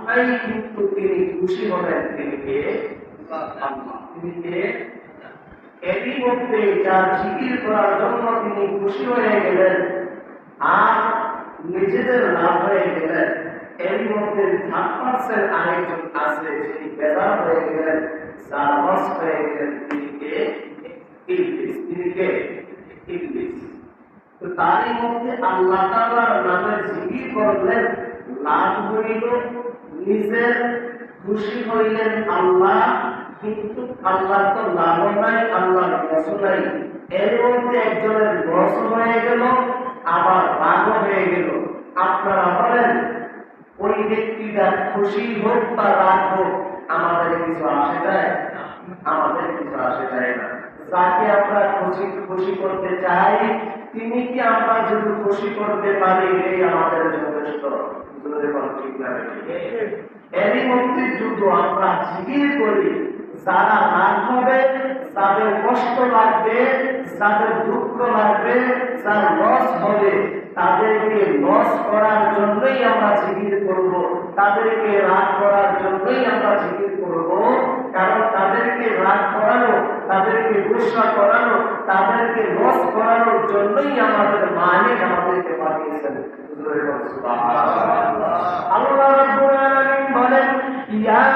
নাই, কিন্তু তিনি খুশি হলেন। তিনি কে? আল্লাহ। তিনি কে? এরই মধ্যে যার জিকির করার জন্য তিনি খুশি হয়ে গেলেন আর নিজেদের লাভ হয়ে গেলেন, এর মধ্যে 3% আরেকজন আছে যিনি বেজার হয়ে গেলেন, সারবাস হয়ে গেলেন। তিনি কে? ইবলিস। তিনি কে? ইবলিস। তো তারই মধ্যে আল্লাহ তাআলার নামের জিকির করলেন, লাভ হইল, নিজের খুশি হইলেন আল্লাহ, কিন্তু আল্লাহ তো লাভ নাই, আল্লাহর লস নাই। এর মধ্যে একজনের লস হয়ে গেল, আবার রাগ হয়ে গেল। আপনারা বলেন, ওই ব্যক্তিটা খুশি হোক বা রাগ হোক, আমাদের কিছু আসে যায়? আমাদের কিছু আসে যায় না। যাকে আমরা খুশি করতে চাই, তিনি কি আমরা যদি খুশি করতে পারি, এই আমাদের যথেষ্ট। ঠিক না? এরই মধ্যে যদি আমরা জিকির করি, যারা রাগ হবে, যাদের কষ্ট লাগবে, যাদের দুঃখ লাগবে, যার লস হবে, তাদেরকে লস করার জন্যই আমরা জিকির করব, তাদেরকে রাগ করার জন্যই আমরা জিকির করব। কারণ তাদেরকে রাগ করানো, তাদেরকে গুসা করানো, তাদেরকে লস করানোর জন্যই আমাদের মালিক আমাদেরকে পাঠিয়েছেন। আল্লাহ রাব্বুল আলামিন বলেন, ইয়া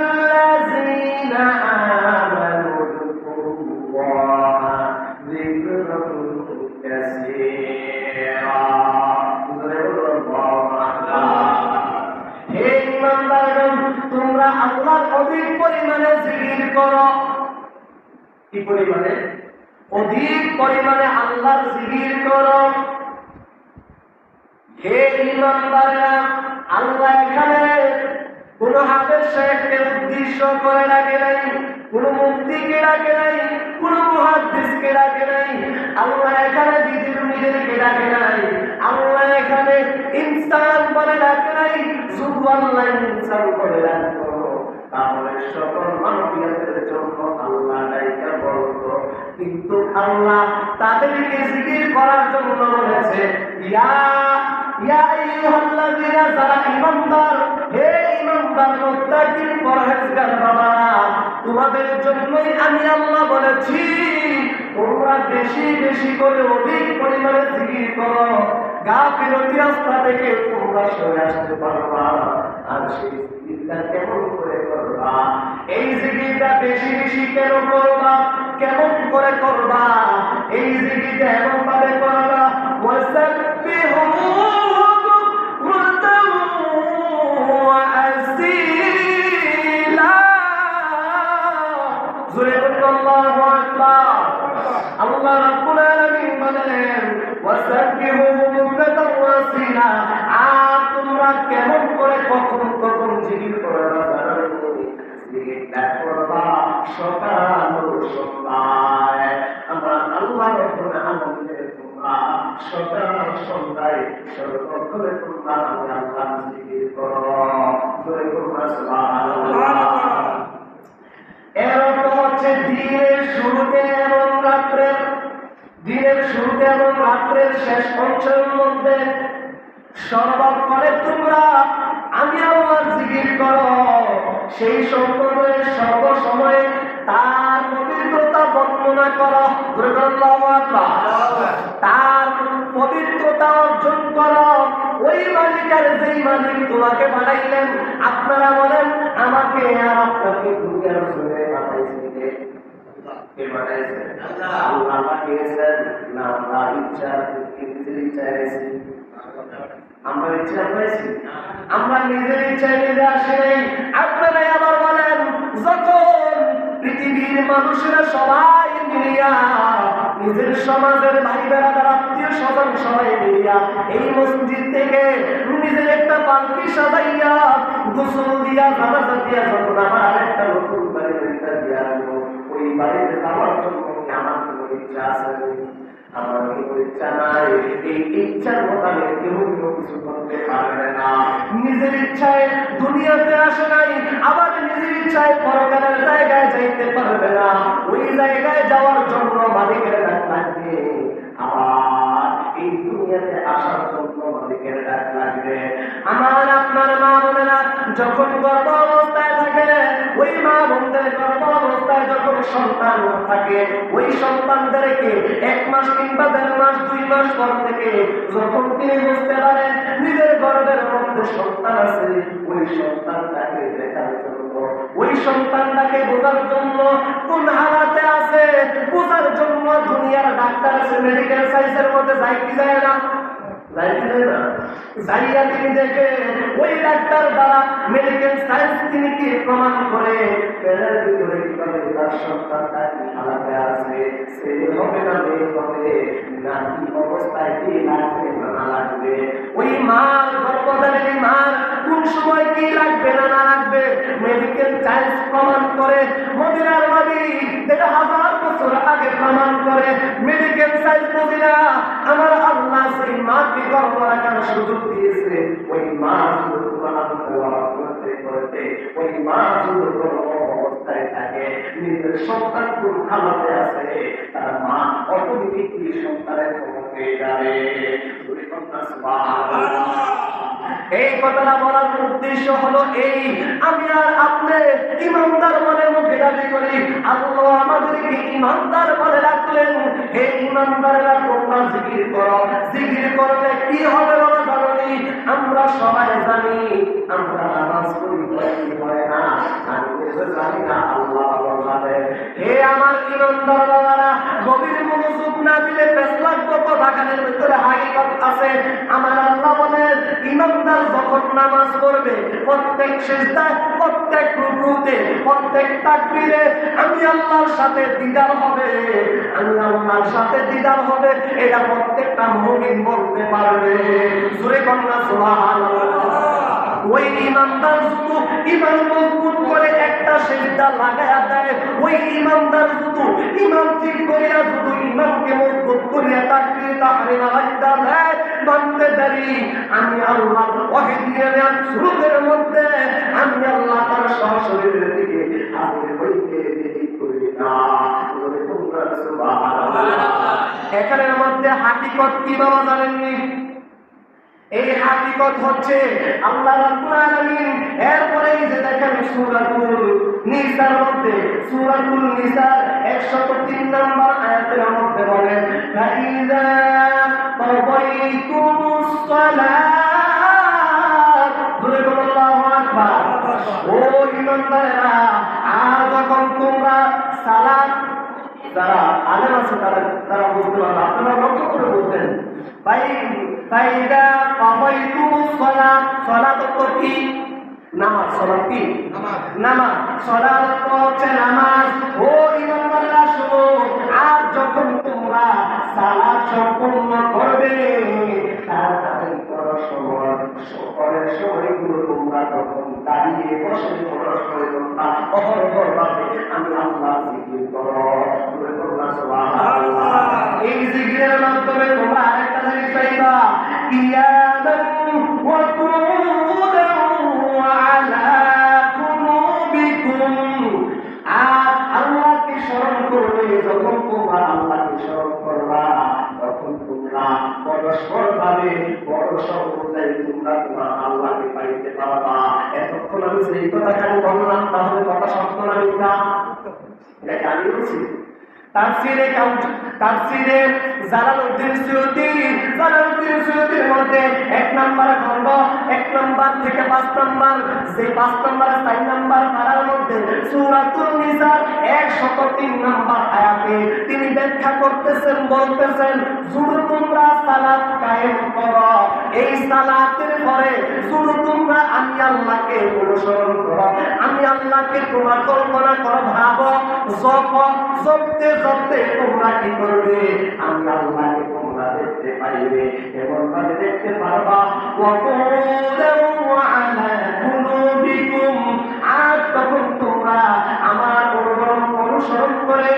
আইয়ুহাল্লাযীনা আমানু যকুরুল্লাহা যিকরান কাসীরা। হে ঈমানদারগণ, তোমরা আল্লাহর অধিক পরিমাণে জিকির করো। কি পরিমাণে? অধিক পরিমাণে আল্লাহর জিকির করো। হে ঈমানদাররা, আল্লাহ এখানে কোন হাফেজ সাহেবকে উদ্দেশ্য করে ডাকে নাই, কোন মুফতিকে ডাকে নাই, কোন মুহাদ্দিসকে ডাকে নাই। আল্লাহ এখানে নিজেদেরকে ডাকে নাই। আল্লাহ এখানে ইনসান বলে ডাকে নাই। শুধু আল্লাহ ইনসান বলে ডাকতো, তাহলে সকল মানবীয়দের জন্য আল্লাহ ডাইকা বলতো। কিন্তু আল্লাহ তাদেরকে জিকির করার জন্য বলেছে, ইয়া আইয়ুহাল্লাযীনা, যারা ঈমানদার, হে ঈমানদার মুত্তাকিন পরহেজগার বাবারা, তোমাদের জন্যই আমি আল্লাহ বলেছি তোমরা বেশি বেশি করে অধিক পরিমাণে জিকির করো। গাফিলতি রাস্তা থেকে তোমরা সরে আসতে পারবা। আর সেই জিকিরটা কেমন করে করবা? এই জিকিরটা বেশি বেশি কেন করবা? কেমন করে করবা? এই জিকিরটা এমন ভাবে করবা, ওয়াসাব্বিহু আল্লাহ রাব্বুল আলামিন বলেন, ওয়াসাব্বিহু বুকরাতাও ওয়া আসীলা। আর তোমরা কেমন করে কখন কখন জিকির করবা জানো? জিকিরটা করবা সকাল ও সন্ধ্যায়। আমরা আল্লাহ রাব্বুল আলামিনের তোমরা সকাল সন্ধ্যায় সর্বক্ষণে তোমরা আল্লাহ জিকির করো। জয় করবা সুবহানাল্লাহ। এর অর্থ হচ্ছে দিনের শুরুতে এবং রাত্রের, দিনের শুরুতে এবং রাত্রের শেষ অংশের মধ্যে সর্বক্ষণে তোমরা আমি আল্লাহর জিকির করো। সেই সম্পর্কে সর্বসময়ে তার পবিত্রতা বর্ণনা করো। তার পবিত্রতা অর্জন করো। ওই মালিকের, যেই মালিক তোমাকে বানাইলেন। আপনারা বলেন, আমাকে আর আপনাকে দুনিয়ার জন্য বানাইছেন কে? কে বানাইছেন? আল্লাহ বানিয়েছেন না আমরা ইচ্ছা চাইছি? আমরা ইচ্ছা করেছি? আমরা নিজের ইচ্ছায় নিজে আসি নাই। আপনারাই আবার বলেন, যখন পৃথিবীর মানুষেরা সবাই মিলিয়া, নিজের সমাজের ভাই বেড়াদার আত্মীয় স্বজন সবাই মিলিয়া এই মসজিদ থেকে নিজের একটা পালকি সাজাইয়া গোসল দিয়া জানাজা দিয়া যখন আমার আরেকটা নতুন বাড়িতে দিয়া আনবো, ওই বাড়িতে যাওয়ার জন্য আমার কোনো ইচ্ছা আছে? আমার কোনো ইচ্ছা নাই। এই ইচ্ছার মোতাবেক কেউ কিছু করতে পারবে না। নিজের ইচ্ছায় দুনিয়াতে আসে নাই, আবার নিজের ইচ্ছায় পরকালের জায়গায় যাইতে পারবে না। ওই জায়গায় যাওয়ার জন্য মালিকের ডাক লাগবে, আবার এই দুনিয়াতে আসার জন্য মালিকের ডাক লাগবে। আমার আপনার মা বোনেরা যখন গর্ভ অবস্থায় থাকে, ওই মা বোনদের গর্ভ অবস্থায় যখন সন্তান থাকে, ওই সন্তানদেরকে 1 মাস কিংবা 1.5 মাস 2 মাস পর থেকে যখন তিনি বুঝতে পারেন নিজের গর্ভের মধ্যে সন্তান আছে, ওই সন্তানটাকে দেখার জন্য, ওই সন্তানটাকে বোঝার জন্য কোন হালাতে আছে বোঝার জন্য দুনিয়ার ডাক্তার আছে, মেডিকেল সায়েন্সের মধ্যে যায় কি যায় না? যাইয়া তিনি দেখে ওই ডাক্তার দ্বারা মেডিকেল সায়েন্স তিনি কি প্রমাণ করে পেটের ভিতরে কিভাবে তার সন্তানটা কি হালাতে আছে, ছেলে হবে না মেয়ে হবে না, কি অবস্থায় কি লাগবে না লাগবে, ওই মার গর্ভধারিণী মার কোন সময় কি লাগবে না লাগবে মেডিকেল সায়েন্স প্রমাণ করে। মদিনার নবী 1000 বছর আগে প্রমাণ করে। মেডিকেল সায়েন্স মদিনা আমার আল্লাহ সেই মাকে গর্ভ রাখার সুযোগ দিয়েছে। ওই মা শুধু প্রমাণ করতে করতে ওই মা শুধু অবস্থায় থাকে, নিজের সন্তান কোন হালাতে আছে তার মা অটোমেটিকলি সন্তানের খবর পেয়ে যাবে। এই কথাটা বলার উদ্দেশ্য হলো এই, আমি আর আপনি ইমানদার বলে মুখে দাবি করি, আল্লাহ আমাদেরকে ইমানদার বলে রাখলেন। হে ইমানদারেরা তোমরা জিকির করো, জিকির করলে কি হবে বাবা জানি? আমরা সবাই জানি আমরা নামাজ পড়ি কি হয় না, আমি জানি না, আল্লাহ জানে। হে আমার ইমানদার বাবারা, গভীর মনোযোগ না দিলে পেছলাগ্য কথা কানের ভিতরে হাকিকত আছে। আমার আল্লাহ বলেন ইমানদার যখন নামাজ পড়বে প্রত্যেক সিজদায়, প্রত্যেক রুকুতে, প্রত্যেক তাকবীরে আমি আল্লাহর সাথে দিদার হবে, আমি আল্লাহর সাথে দিদার হবে, এটা প্রত্যেকটা মুমিন বলতে পারবে। জোরে কন্যা সুবহানাল্লাহ। ওই ইমানদার শুধু ইমান মজবুত করে একটা সিজদা লাগায়া দেয়, ওই ইমানদার শুধু ইমান ঠিক করিয়া শুধু ইমানকে মজবুত করিয়া তাকবীর তাহরিমা হাজদা দেয়, মানতে দেরি আমি আল্লাহ ওয়াহিদিয়ান শুরুতের মধ্যে আমি আল্লাহ তার সশরীরের দিকে হাজির হইতে দেরি করি না। সুবহানাল্লাহ। এখানের মধ্যে হাকিকত কি বাবা জানেননি? এই হাকিকত হচ্ছে আল্লাহ রাব্বুল আলামিন এরপরে যে দেখেন সূরাতুল নিসার মধ্যে, সূরাতুল নিসার 103 নম্বর আয়াতের মধ্যে বলেন ফাইযা কাদাইতুমুস সালাত, বলে আল্লাহু আকবার। ও ইমানদারেরা, আর যখন তোমরা সালাত, যারা আলেম আছে তারা বুঝতে পারবে, আপনারা লক্ষ্য করে বুঝবেন। ফাইদা কাদাইতুমুস সালাত, সালাত তো কি? নামাজ। সালাত কি? নামাজ। সালাত হচ্ছে নামাজ। ও ইমানদাররা শুনো, আর যখন তোমরা সালাত সম্পূর্ণ করবে তাড়াতাড়ি করার সময় সকলের সময়গুলো তোমরা তখন দাঁড়িয়ে বসে করার সময় তোমরা অহরহ ভাবে আমি আল্লাহ জিকির করো। এই জিকিরের মাধ্যমে তোমরা আরেকটা জিনিস পাইবা, কিয়ামান ওয়া কুউদান ওয়া আলা কুলুবিকুম। আর আল্লাহকে স্মরণ করবে, যখন তোমরা আল্লাহকে স্মরণ করবা তখন তোমরা পরস্পর ভাবে পরস্পর অনুযায়ী তোমরা তোমার আল্লাহকে পাইতে পারবা। এতক্ষণ আমি সেই কথা খালি বললাম, তাহলে কথা সত্য না মিথ্যা? এটাকে আমি বলছি। তাফসীরে জালালউদ্দিন সুয়ুতীর মধ্যে 1 নম্বর খণ্ড 1 নম্বর থেকে 5 নম্বর, যে 5 নম্বর 4 নম্বর পারার মধ্যে সূরাতুল নিসার 103 নম্বর আয়াতে তিনি ব্যাখ্যা করতেছেন, বলতেছেন শুধু তোমরা সালাত কায়েম করো, এই সালাতের পরে শুধু তোমরা আমি আল্লাহকে অনুসরণ করো, আমি আল্লাহকে তোমরা কল্পনা করো, ভাবো, জপতে জপতে তোমরা কি করবে? আমি আল্লাহকে তোমরা দেখতে পাইবে, এমন ভাবে দেখতে পারবা। আর তখন তোমরা আমার অনুসরণ করে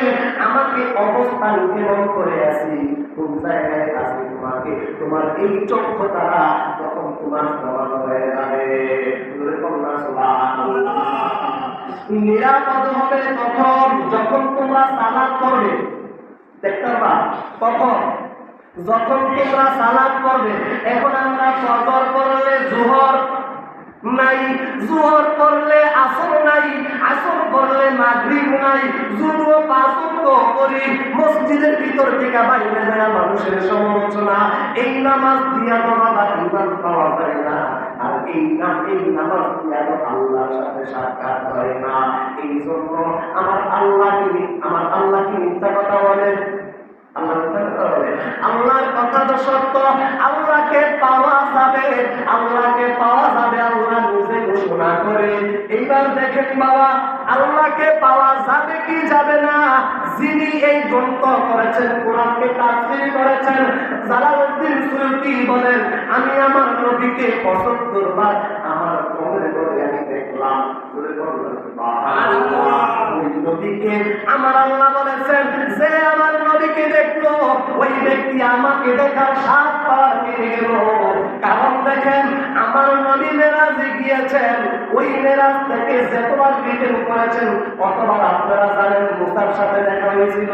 আমাকে অবস্থান কেমন করে আছি, কোন জায়গায় আছি, তোমাকে তোমার এই চক্ষু দ্বারা তখন তোমার প্রমাণ হয়ে যাবে। নিরাপদ হবে তখন যখন তোমরা সালাত করবে। দেখতে পাবা কখন? যখন তোমরা সালাত করবে। এখন আমরা ফজর পড়লে, জোহর জোহর পড়লে আসর নাই, আসর পড়লে মাগরিব নাই, যদিও 5 ওয়াক্ত করি, মসজিদের ভিতর থেকে বাইরে যায় মানুষের সমালোচনা। এই নামাজ দিয়া তো বাবা ইমান পাওয়া যায় না, আর এই নামাজ দিয়া তো আল্লাহর সাথে সাক্ষাৎ হয় না। এই জন্য আমার আল্লাহকে মিথ্যা কথা বলে, আল্লাহর কথা তো সত্য। আল্লাহকে পাওয়া যাবে, আল্লাহকে পাওয়া যাবে, আল্লাহ নিজে ঘোষণা করে। এইবার দেখেন বাবা, আল্লাহকে পাওয়া যাবে কি যাবে না, যিনি এই গ্রন্থ করেছেন, কোরআনকে তাফসীর করেছেন, জালালউদ্দিন সুয়ুতী বলেন, আমি আমার নবীকে 75 বার আমার কবরে করে আমি দেখলাম। ওই নবীকে আমার আল্লাহ বলেছেন, যে আমার নবীকে দেখলো ওই ব্যক্তি আমাকে দেখার 7 বার পেয়ে গেল। কারণ দেখেন, আমার নবী মেরাজে গিয়েছেন, ওই মেরাজ থেকে যতবার রিটার্ন করেছেন কতবার আপনারা জানেন? মুসার সাথে দেখা হয়েছিল,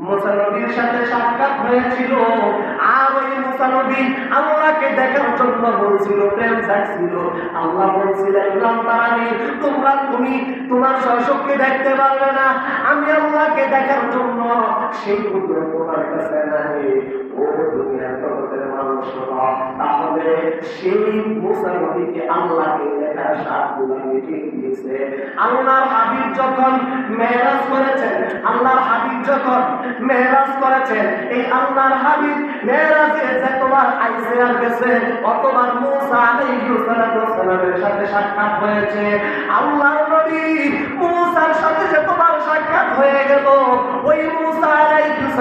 মুসা নবীর সাথে সাক্ষাৎ হয়েছিল। আর ওই মুসা নবী আল্লাহকে দেখার জন্য বলছিল, প্রেম জাগছিল। আল্লাহ বলছিলেন, তুমি তোমার শৈশবকে দেখতে পারবে না, আমি আল্লাহকে দেখার জন্য সেই পুত্র তোমার কাছে নাই। ও দুনিয়ার জগতের মানুষ, তাহলে সেই মুসা নবীকে আল্লাহকে দেখার স্বাদগুলো মিটিয়ে দিয়েছে। আল্লাহর হাবিব যখন মেরাজ করেছেন, আল্লাহর হাবিব যখন মেরাজ করেছেন, এই আল্লাহর হাবিব মেরাজে যতবার আইসে আর গেছে, অতবার মুসা আলাইহিস সালামের সাথে সাক্ষাৎ হয়েছে। আল্লাহর নবী মুসার সাথে যতবার সাক্ষাৎ হয়ে গেল, ওই মুসা আলাইহিস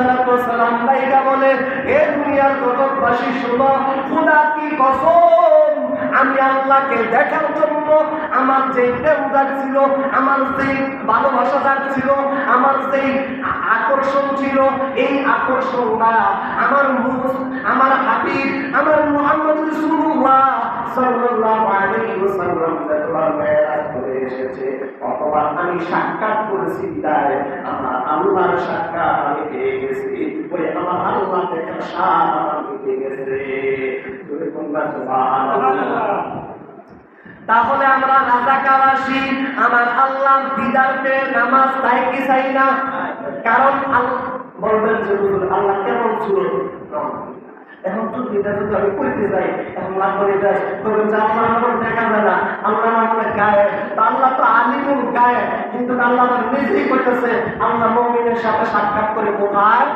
সালাম বাইরা বলে, এ দুনিয়ার জগৎবাসী শুনো, খোদা কি কসম, আমি আল্লাহকে দেখার জন্য আমার যে প্রেম জাগছিল, আমার যে ভালোবাসা জাগছিল, আমার যে আকর্ষণ ছিল, এই আকর্ষণটা আমার হাবিব, আমার মুহাম্মদ রাসূলুল্লাহ সাল্লাল্লাহু আলাইহি ওয়াসাল্লাম যতবার মেরাজ করে এসেছে, অতবার আমি সাক্ষাৎ করেছি। তাই আমার আল্লাহর সাক্ষাৎ আমি পেয়ে গেছি, ওই আমার আল্লাহ দেখার স্বাদ আমার পেয়ে গেছে। তাহলে আমরা রাজাকার আসি, আমার আল্লাহ দিদার পেয়ে নামাজ তাই কি চাই না? কারণ বলবেন যে আল্লাহ কেমন ছিল, এখন তো এটা যদি আমি করতে যাই, এখন লাভ করে যাই, তবে আল্লাহ আমার দেখা যায় না, আল্লাহ আমার গায়ে, তা আল্লাহ তো আলিমুল গায়ে, কিন্তু আল্লাহ আমার নিজেই করতেছে। আল্লাহ মুমিনের সাথে সাক্ষাৎ করে কোথায়?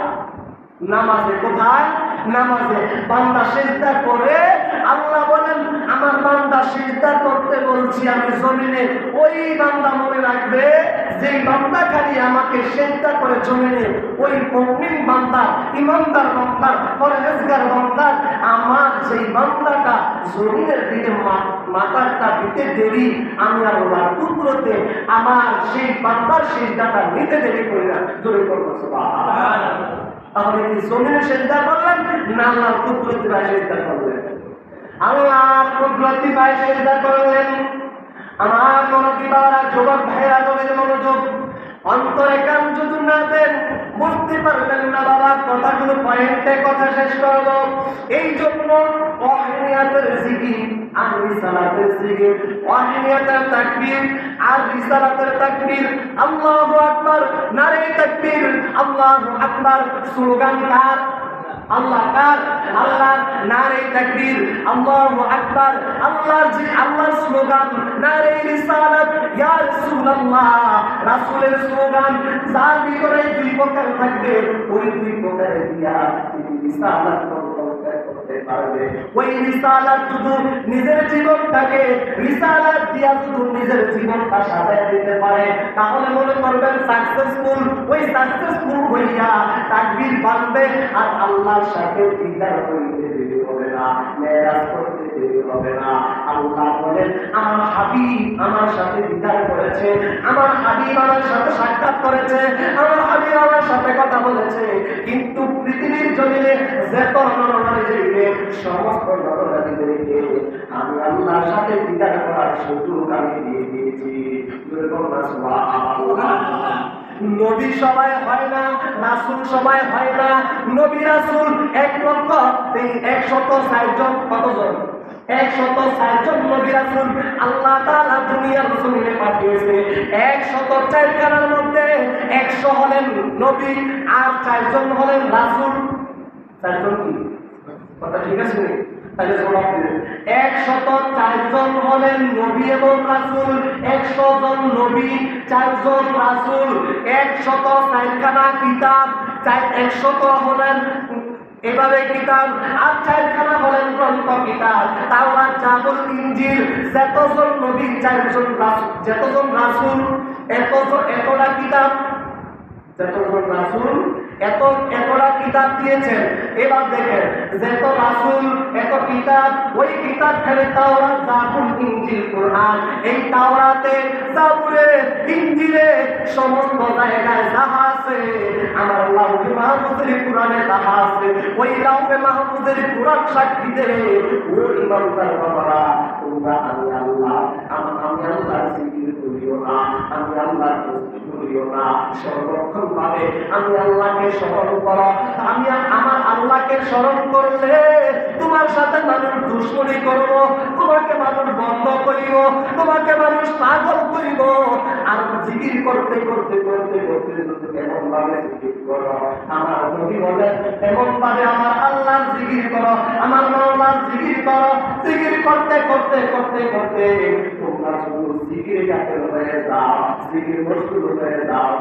নামাজে। কোথায়? নামাজে। বান্দা সিজদা করে, আল্লাহ বলেন, আমার বান্দা সিজদা করতে বলছি আমি জমিনে, ওই বান্দা মনে রাখবে যেই বান্দা খালি আমাকে সিজদা করে জমিনে, ওই মুমিন বান্দা, ইমানদার বান্দা, পরহেজগার বান্দা, আমার সেই বান্দাটা জমিনের দিকে মাথাটা দিতে দেরি, আমি আল্লাহর কুদরতে আমার সেই বান্দার সিজদাটা নিতে দেরি করি না। জোরে করব সুবহানাল্লাহ। তাহলে কি জমিনে সিজদা করলেন না আল্লাহর কুদরতি ভাই সিজদা করলেন? আল্লাহর কুদরতি ভাই সিজদা করলেন। আমার মনোযোগী বাবারা, যুবক ভাইরা, তবে মনোযোগ, অন্তরে কান যদি না দেন বুঝতে পারবেন না বাবা। কথাগুলো পয়েন্টে কথা শেষ করব। এই জন্য ওয়াহিনিয়াতের জিকির আর রিসালাতের জিকির, ওয়াহিনিয়াতের তাকবীর আর রিসালাতের তাকবীর, আল্লাহু আকবার, নারে তাকবীর, আল্লাহু আকবার স্লোগান কার? আল্লাহ কার? আল্লাহ। নারে তাকবীর, আল্লাহু আকবার, আল্লাহর স্লোগান। নারে রিসালাত, ইয়া রাসূলুল্লাহ, রাসূলের স্লোগান। যার ভিতরে 2 প্রকার থাকবে, ওই 2 প্রকারে দিয়া তিনি রিসালাত করতে পারবে। ওই রিসালাত শুধু নিজের জীবনটাকে রিসালাত দিয়া শুধু নিজের জীবনটা সাজায় দিতে পারে, তাহলে মনে করবেন সাকসেসফুল। ওই সাকসেসফুল হইয়া তাকবীর বাঁধবে আর আল্লাহর সাথে দিদার করতে দেরি হবে না, মেরাজ করতে দেরি হবে না। আল্লাহ বলেন, আমার হাবিব আমার সাথে দিদার করেছে, আমার হাবিব আমার সাথে সাক্ষাৎ করেছে, আমার হাবিব আমার সাথে কথা বলেছে। কিন্তু পৃথিবীর জমিনে যত নরনারীদেরকে, সমস্ত নরনারীদেরকে আমি আল্লাহর সাথে দিদার করার সুযোগ আমি দিয়ে দিয়েছি। নবী সবাই হয় না, রাসূল সবাই হয় না। নবী রাসূল 1,160,000 জন, কতজন? 104 জন নবী রাসূল আল্লাহ তাআলা দুনিয়ার জমিনে পাঠিয়েছে। 104 খানার মধ্যে 100 হলেন নবী আর 4 জন হলেন রাসূল। 4 জন কি কথা ঠিক আছে? তাহলে জবাব দিবেন। 104 জন হলেন নবী এবং রাসূল, 100 জন নবী, 4 জন রাসূল, 104 খানা কিতাব, 100 হলেন এভাবে কিতাব, আর 4 খানা হলেন গ্রন্থ কিতাব, তাওরাত, জাবুর, ইনজিল। যতজন নবী, 4 জন রাসূল, যতজন রাসূল, এতটা কিতাব, যতজন রাসূল এতটা কিতাব দিয়েছেন। এবার দেখেন, যত রাসূল এত কিতাব, ওই কিতাব খেলে তাওরাত, জাবুর, ইনজিল, কুরআন। এই তাওরাতে, জাবুরে, ইনজিলে সমস্ত জায়গায় যাহা আছে আমার লাউহে মাহফুজের কুরআনে তাহা আছে। ওই লাউহে মাহফুজের কুরআন সাক্ষী দেবে, ও ইমানদার বাবারা, তোমরা আমি আল্লাহর জিকির করিও না, আমি আল্লাহর তাসবিহ করিও না, সর্বক্ষণ ভাবে আমি আল্লাহকে স্মরণ করো। আমি আমার আল্লাহকে স্মরণ করলে তোমার সাথে মানুষ দুশ্মনী করব, তোমাকে মানুষ বন্ধ করিব, তোমাকে মানুষ পাগল করিব। আর জিকির করতে করতে করতে করতে এমন ভাবে জিকির করো, আমার নবী বলেন এমন ভাবে আমার আল্লাহর জিকির করো, আমার মাওলার জিকির করো। জিকির করতে করতে করতে করতে তোমরা শুধু জিকির কাছে হয়ে যাও, জিকির বস্তু হয়ে যাও।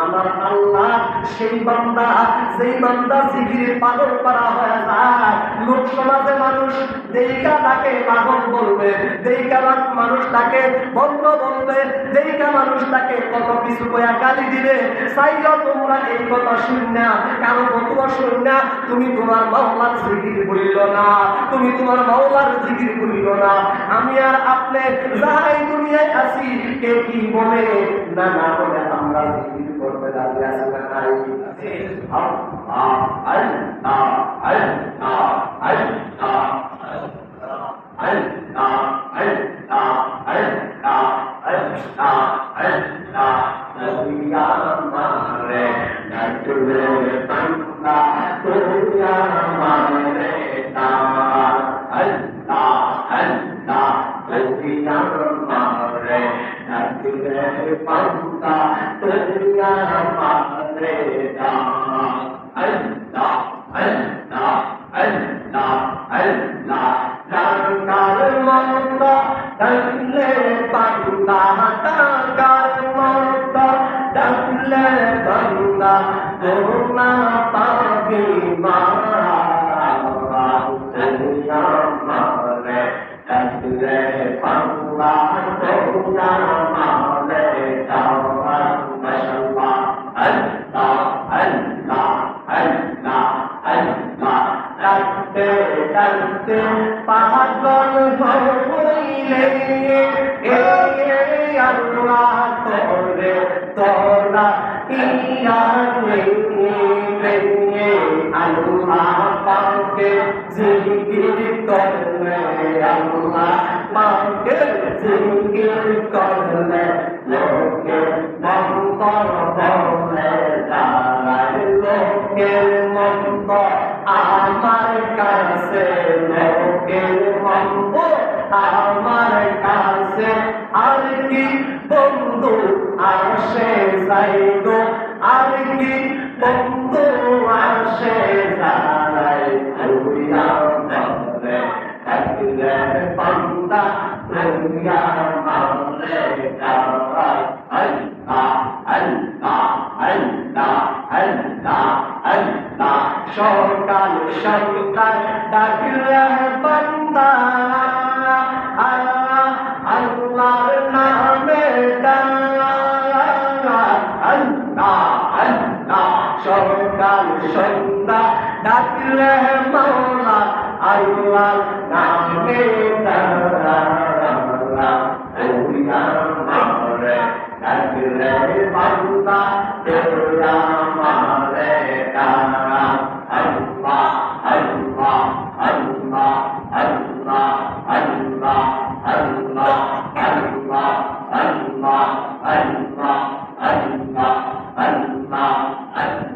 আমার আল্লাহ সেই বান্দা, যেই বান্দা জিকিরে পাগল করা হয়ে যায়, লোক সমাজে মানুষ দেইকা তাকে পাগল বলবে, দেইকা মানুষ তাকে বন্ধ বলবে, দেইকা মানুষ তাকে কত কিছু কয়া গালি দিবে। চাইলেও তোমরা এই কথা শুননা, কারো ফতোয়া শুননা, তুমি তোমার মাওলার জিকির করিল না, তুমি তোমার মাওলার জিকির করিল না। আমি আর আপনি যাই দুনিয়ায় আছি, কে কি বলে না না বলে আমরা জিকির করতে রাজি আছি না নাই? পাগল হইলে আল্লাহ তোরে তোরা ইয়া আল্লাহ পাকে জিকির করলে, আল্লাহ পাকে জিকির করলে লোকে মন্দ বলে দাঁড়ায়, লোকে মন্দ আমার কাছে, লোকে মন্দ আমার কাছে আর কি বন্ধু আসে যাইগো, আর কি বন্ধু আসে যাই। দুনিয়া মনে থাকলে বান্দা, দুনিয়া মনে দাঁড়ায়। আল্লাহ আল্লাহ আল্লাহ আল্লাহ আল্লাহ। সকাল সন্ধ্যা ডাকলে বান্দা আল্লাহ আল্লাহর নামে দাঁড়ায়। আল্লাহ আল্লাহ। সকাল সন্ধ্যা ডাকলে মাওলা আল্লাহর নামে দাঁড়ায়। দুনিয়া মনে থাকলে বান্দা, দুনিয়া মনে দাঁড়ায়। আল্লাহ আল্লাহ আল্লাহ আল্লাহ আল্লাহ আল্লাহ আল্লাহ আল্লাহ আল্লাহ আল্লাহ আল্লাহ আল্লাহ আল্লাহ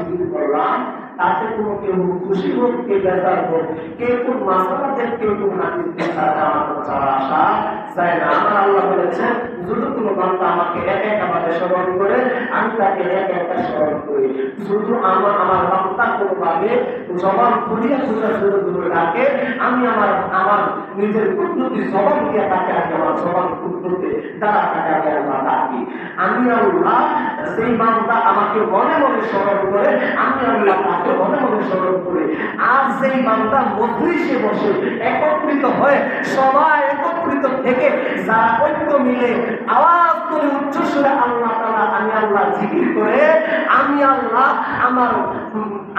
জিকির করলাম, তাতে কোনো কেউ খুশি হোক, কে বেজার হোক, কেউ কোন মাসালা দেখ, কেউ কোন হাদিস দেখ, তাতে আমার কোনো চাওয়া আসা চাই না। আমার আল্লাহ বলেছেন, যদি কোনো বান্দা আমাকে এক একটা ভাবে স্মরণ করে, আমি তাকে এক একটা স্মরণ করি। শুধু আমার বান্দা কোনো ভাবে জবান খুলিয়া খুঁজা শুরু করে ডাকে, আমি আমার নিজের কুদরতি জবান দিয়ে তাকে আগে আমার জবান কুদরতে দ্বারা তাকে আগে আল্লাহ ডাকি। আমি আল্লাহ সেই বান্দা আমাকে মনে মনে স্মরণ করে, আমি আল্লাহ তাকে মনে মনে স্মরণ করে। আর সেই বান্দা মজলিসে বসে একত্রিত হয়ে সবাই একত্রিত থেকে যারা ঐক্য মিলে আওয়াজ করে উচ্চস্বরে আল্লাহ তাআলা আমি আল্লাহ জিকির করে, আমি আল্লাহ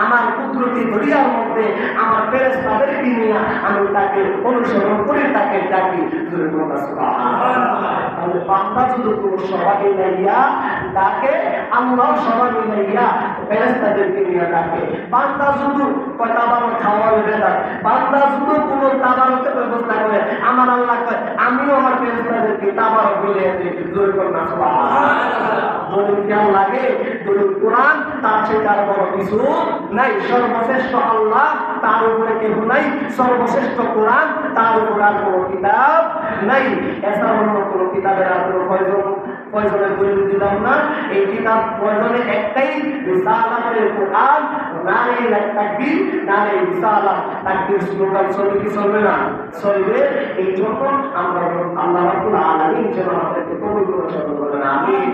আমার কুদরতি দরিয়ার মধ্যে আমার ফেরেশতাদেরকে নিয়ে আমি তাকে অনুসরণ করে তাকে ডাকি। তাহলে বান্দা যদি কোনো সবাই মিলাইয়া ডাকে, আল্লাহ সবাই মিলাইয়া ফেরেশতাদেরকে নিয়ে ডাকে। বান্দা শুধু তাবারক খাওয়ার বেদা, বান্দা শুধু কোনো তাবারকের ব্যবস্থা করে, আমার আল্লাহ কয় আমিও আমার ফেরেশতাদেরকে তাবারক মিলিয়ে দিই। জোরে করে না সুবহানাল্লাহ। দলিল কেমন লাগে? দলিল কোরআন, তার চেয়ে তার বড় কিছু নাই। সর্বশ্রেষ্ঠ আল্লাহ, তার উপরে কেউ নাই। সর্বশ্রেষ্ঠ কোরআন, তার উপর আর কোনো কিতাব নাই। এছাড়া অন্য কোনো কিতাবের আর কোনো প্রয়োজনে দলিল দিলাম না। এই কিতাব প্রয়োজনে একটাই, রিসালাতের কোরআন। নারে তাকবীর, নারে রিসালাত। তাকবীর স্লোগান চলবে কি চলবে না? চলবে। এই জন্য আমরা আল্লাহ রাব্বুল আলামিন যেন আমাদেরকে কবুল করে, আমিন।